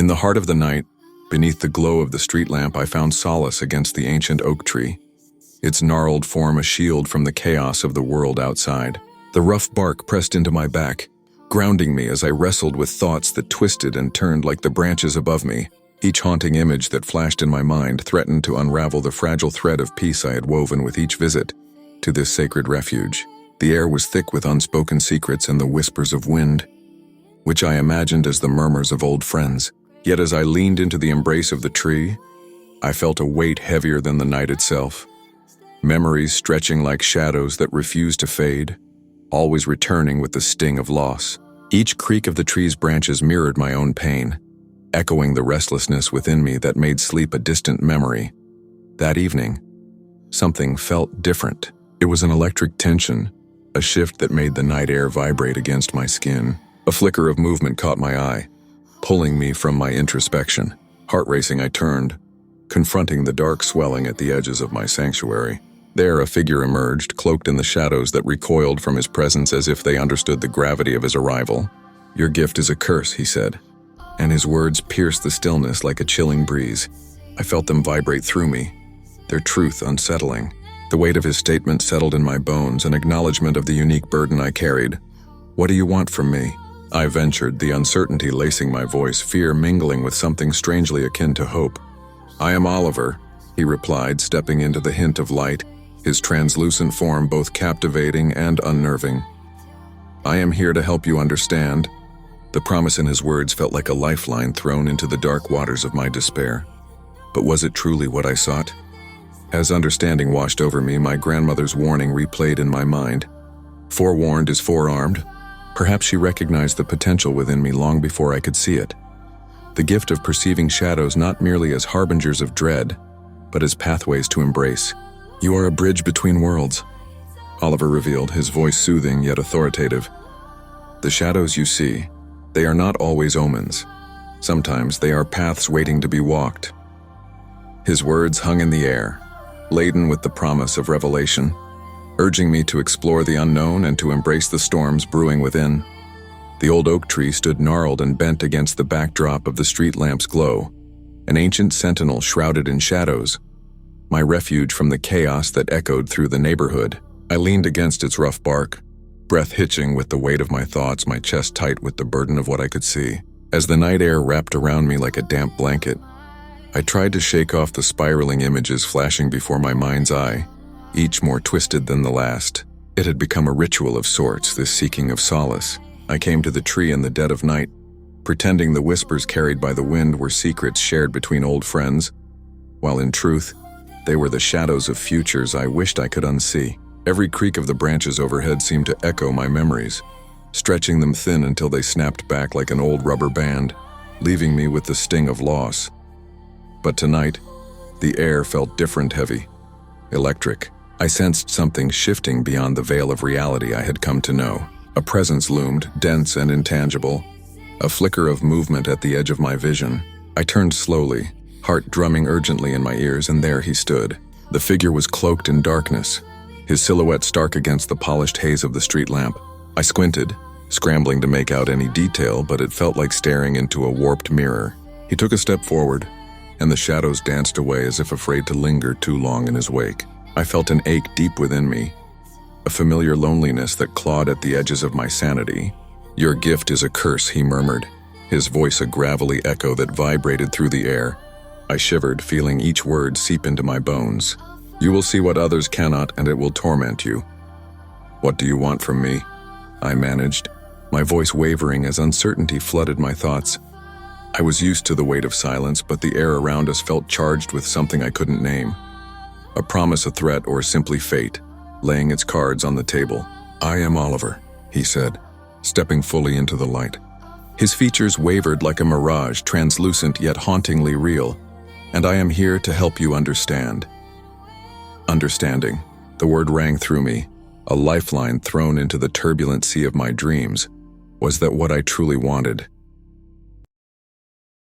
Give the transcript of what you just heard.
In the heart of the night, beneath the glow of the street lamp, I found solace against the ancient oak tree, its gnarled form a shield from the chaos of the world outside. The rough bark pressed into my back, grounding me as I wrestled with thoughts that twisted and turned like the branches above me. Each haunting image that flashed in my mind threatened to unravel the fragile thread of peace I had woven with each visit to this sacred refuge. The air was thick with unspoken secrets and the whispers of wind, which I imagined as the murmurs of old friends. Yet as I leaned into the embrace of the tree, I felt a weight heavier than the night itself. Memories stretching like shadows that refused to fade, always returning with the sting of loss. Each creak of the tree's branches mirrored my own pain, echoing the restlessness within me that made sleep a distant memory. That evening, something felt different. It was an electric tension, a shift that made the night air vibrate against my skin. A flicker of movement caught my eye, pulling me from my introspection. Heart racing, I turned, confronting the dark swelling at the edges of my sanctuary. There, a figure emerged, cloaked in the shadows that recoiled from his presence as if they understood the gravity of his arrival. "Your gift is a curse," he said, and his words pierced the stillness like a chilling breeze. I felt them vibrate through me, their truth unsettling. The weight of his statement settled in my bones, an acknowledgement of the unique burden I carried. "What do you want from me?" I ventured, the uncertainty lacing my voice, fear mingling with something strangely akin to hope. "I am Oliver," he replied, stepping into the hint of light, his translucent form both captivating and unnerving. "I am here to help you understand." The promise in his words felt like a lifeline thrown into the dark waters of my despair. But was it truly what I sought? As understanding washed over me, my grandmother's warning replayed in my mind. Forewarned is forearmed. Perhaps she recognized the potential within me long before I could see it. The gift of perceiving shadows not merely as harbingers of dread, but as pathways to embrace. "You are a bridge between worlds," Oliver revealed, his voice soothing yet authoritative. "The shadows you see, they are not always omens. Sometimes they are paths waiting to be walked." His words hung in the air, laden with the promise of revelation, urging me to explore the unknown and to embrace the storms brewing within. The old oak tree stood gnarled and bent against the backdrop of the street lamp's glow, an ancient sentinel shrouded in shadows, my refuge from the chaos that echoed through the neighborhood. I leaned against its rough bark, breath hitching with the weight of my thoughts, my chest tight with the burden of what I could see. As the night air wrapped around me like a damp blanket, I tried to shake off the spiraling images flashing before my mind's eye, each more twisted than the last. It had become a ritual of sorts, this seeking of solace. I came to the tree in the dead of night, pretending the whispers carried by the wind were secrets shared between old friends, while in truth, they were the shadows of futures I wished I could unsee. Every creak of the branches overhead seemed to echo my memories, stretching them thin until they snapped back like an old rubber band, leaving me with the sting of loss. But tonight, the air felt different, heavy, electric. I sensed something shifting beyond the veil of reality I had come to know. A presence loomed, dense and intangible, a flicker of movement at the edge of my vision. I turned slowly, heart drumming urgently in my ears, and there he stood. The figure was cloaked in darkness, his silhouette stark against the polished haze of the street lamp. I squinted, scrambling to make out any detail, but it felt like staring into a warped mirror. He took a step forward, and the shadows danced away as if afraid to linger too long in his wake. I felt an ache deep within me, a familiar loneliness that clawed at the edges of my sanity. "Your gift is a curse," he murmured, his voice a gravelly echo that vibrated through the air. I shivered, feeling each word seep into my bones. "You will see what others cannot, and it will torment you." "What do you want from me?" I managed, my voice wavering as uncertainty flooded my thoughts. I was used to the weight of silence, but the air around us felt charged with something I couldn't name. A promise, a threat, or simply fate, laying its cards on the table. "I am Oliver," he said, stepping fully into the light. His features wavered like a mirage, translucent yet hauntingly real. "And I am here to help you understand." Understanding. The word rang through me, a lifeline thrown into the turbulent sea of my dreams. Was that what I truly wanted?